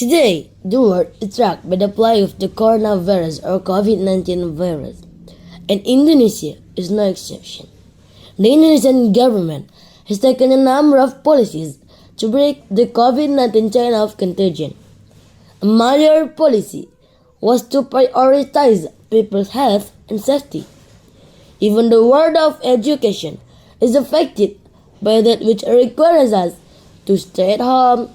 Today, the world is tracked by the plague of the coronavirus or COVID-19 virus, and Indonesia is no exception. The Indonesian government has taken a number of policies to break the COVID-19 chain of contagion. A major policy was to prioritize people's health and safety. Even the world of education is affected by that which requires us to stay at home,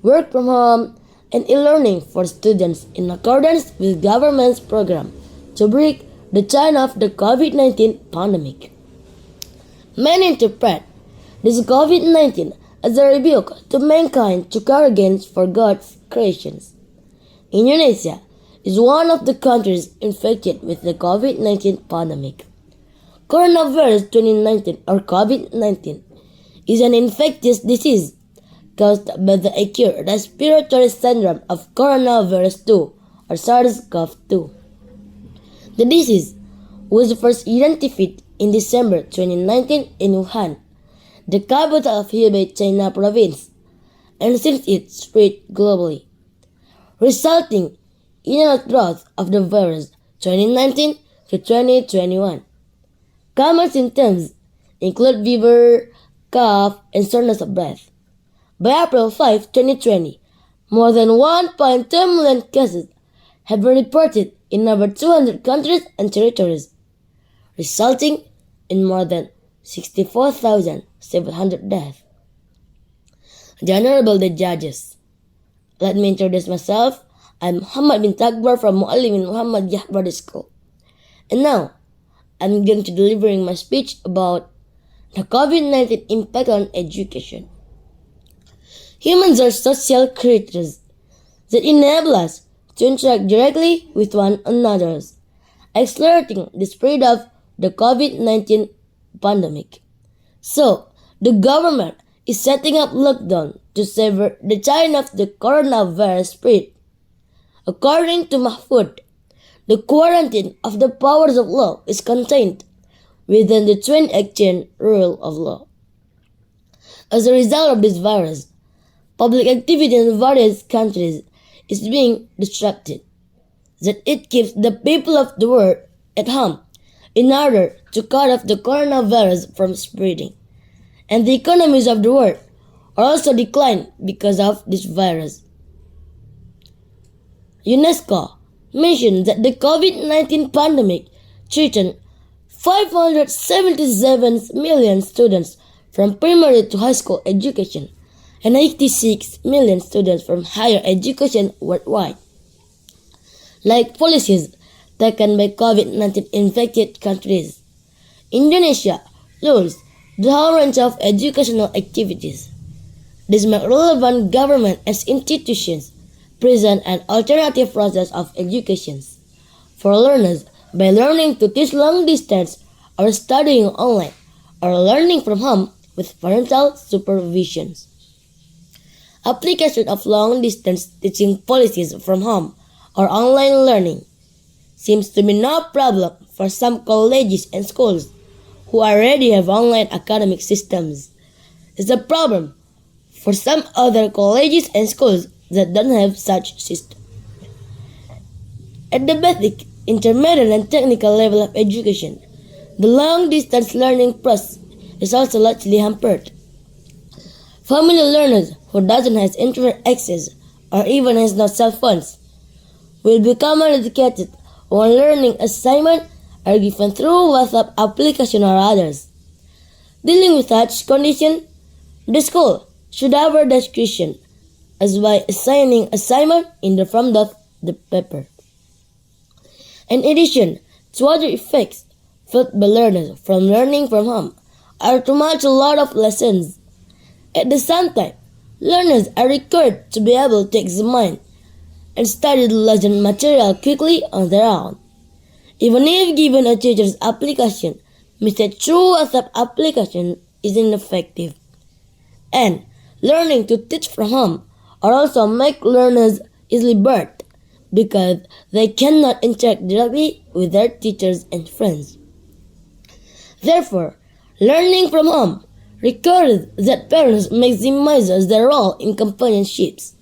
work from home, and e-learning for students in accordance with government's program to break the chain of the COVID-19 pandemic. Many interpret this COVID-19 as a rebuke to mankind to care against for God's creations. Indonesia is one of the countries infected with the COVID-19 pandemic. Coronavirus 2019 or COVID-19 is an infectious disease caused by the acute respiratory syndrome of coronavirus 2 or SARS-CoV-2. The disease was first identified in December 2019 in Wuhan, the capital of Hubei, China province, and since it spread globally, resulting in an outgrowth of the virus 2019 to 2021. Common symptoms include fever, cough, and shortness of breath. By April 5, 2020, more than 1.2 million cases have been reported in over 200 countries and territories, resulting in more than 64,700 deaths. The Honorable the Judges, let me introduce myself. I'm Muhammad Akbar from Muallimin Muhammad Yahbadi School. And now, I'm going to delivering my speech about the COVID-19 impact on education. Humans are social creatures that enable us to interact directly with one another, accelerating the spread of the COVID-19 pandemic. So, the government is setting up lockdown to sever the chain of the coronavirus spread. According to Mahfud, the quarantine of the powers of law is contained within the twin action rule of law. As a result of this virus, public activity in various countries is being disrupted, that it keeps the people of the world at home in order to cut off the coronavirus from spreading. And the economies of the world are also declined because of this virus. UNESCO mentioned that the COVID-19 pandemic threatened 577 million students from primary to high school education and 86 million students from higher education worldwide. Like policies taken by COVID-19 infected countries, Indonesia rules the whole range of educational activities. This makes relevant government as institutions present an alternative process of education for learners by learning to teach long distance or studying online or learning from home with parental supervision. Application of long-distance teaching policies from home or online learning seems to be no problem for some colleges and schools who already have online academic systems. It's a problem for some other colleges and schools that don't have such system. At the basic, intermediate, and technical level of education, the long-distance learning process is also largely hampered. Family learners who doesn't have internet access or even has no cell phones will become uneducated when learning assignments are given through WhatsApp application or others. Dealing with such condition, the school should have a discretion as by assigning assignment in the front of the paper. In addition to other effects felt by learners from learning from home are too much a lot of lessons. At the same time, learners are required to be able to examine and study the lesson material quickly on their own. Even if given a teacher's application, method through WhatsApp application is ineffective. And learning to teach from home or also make learners easily bored because they cannot interact directly with their teachers and friends. Therefore, learning from home requires that parents maximize their role in companionships.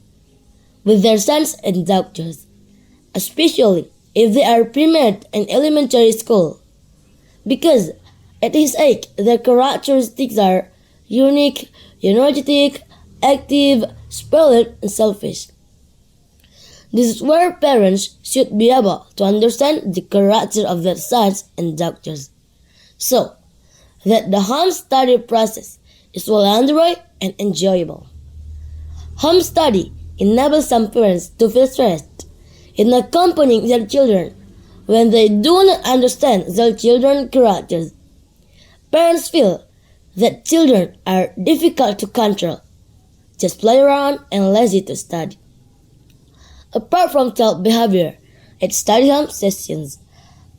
with their sons and daughters, especially if they are primary and elementary school, because at his age their characteristics are unique, energetic, active, spoiled, and selfish. This is where parents should be able to understand the character of their sons and daughters, so that the home study process is well underway and enjoyable. Home study enables some parents to feel stressed in accompanying their children when they do not understand their children's characters. Parents feel that children are difficult to control, just play around and lazy to study. Apart from child behavior at study home sessions,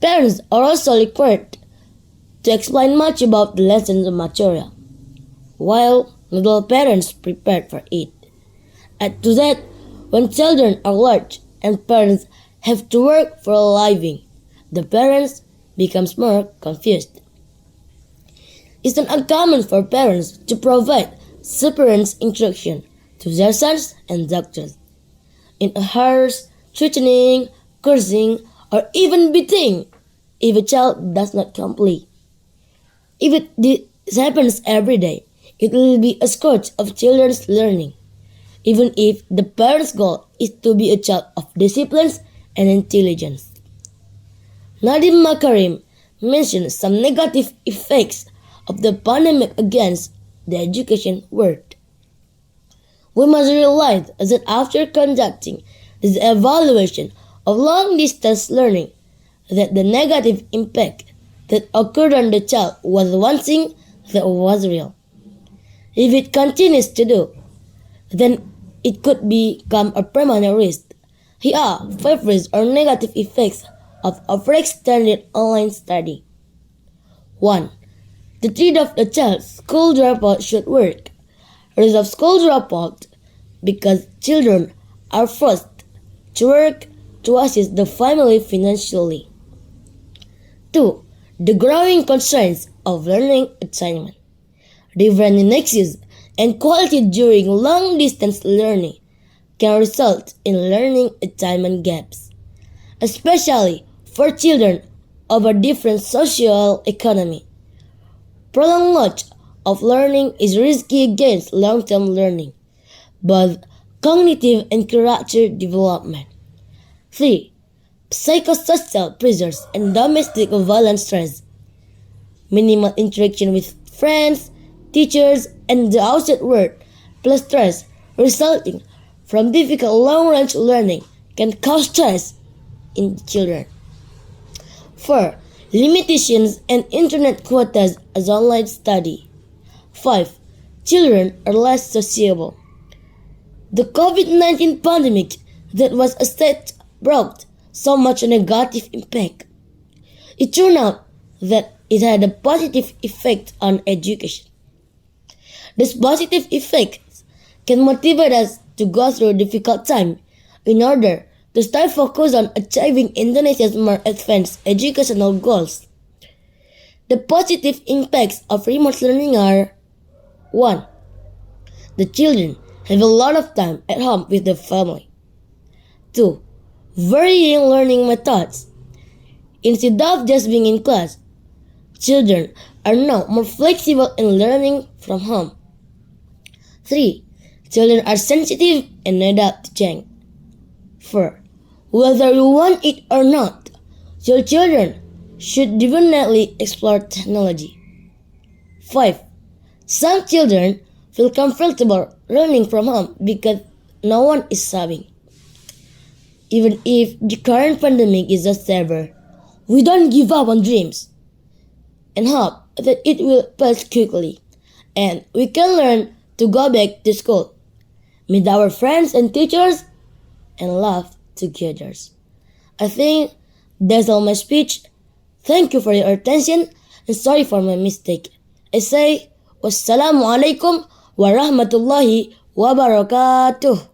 parents are also required to explain much about the lessons material, while not all parents prepared for it. Add to that, when children are large and parents have to work for a living, the parents becomes more confused. It's not uncommon for parents to provide separate instruction to their sons and daughters in a harsh, threatening, cursing, or even beating if a child does not complete. If this happens every day, it will be a scourge of children's learning, even if the parent's goal is to be a child of discipline and intelligence. Nadim Makarim mentioned some negative effects of the pandemic against the education world. We must realize that after conducting this evaluation of long-distance learning, that the negative impact that occurred on the child was one thing that was real. If it continues to do, then it could become a permanent risk. Here are 5 risks or negative effects of overextended online study. 1. The treat of the child's school dropout should work. Risk of school dropout because children are forced to work to assist the family financially. 2. The growing concerns of learning attainment. Different indexes and quality during long-distance learning can result in learning attainment gaps, especially for children of a different social economy. Prolonged loss of learning is risky against long-term learning, both cognitive and character development. 3. Psychosocial pressures and domestic violence stress. Minimal interaction with friends, teachers, and the outside world, plus stress resulting from difficult long-range learning can cause stress in children. 4. Limitations and internet quotas as online study. 5. Children are less sociable. The COVID-19 pandemic that was a state brought so much negative impact. It turned out that it had a positive effect on education. This positive effect can motivate us to go through a difficult time in order to stay focused on achieving Indonesia's more advanced educational goals. The positive impacts of remote learning are: 1. The children have a lot of time at home with their family. 2. Varying learning methods. Instead of just being in class, children are now more flexible in learning from home. 3. Children are sensitive and adapt to change. 4. Whether you want it or not, your children should definitely explore technology. 5. Some children feel comfortable learning from home because no one is subbing. Even if the current pandemic is just severe, we don't give up on dreams and hope that it will pass quickly and we can learn to go back to school, meet our friends and teachers, and laugh together. I think that's all my speech. Thank you for your attention and sorry for my mistake. I say, wassalamualaikum warahmatullahi wabarakatuh.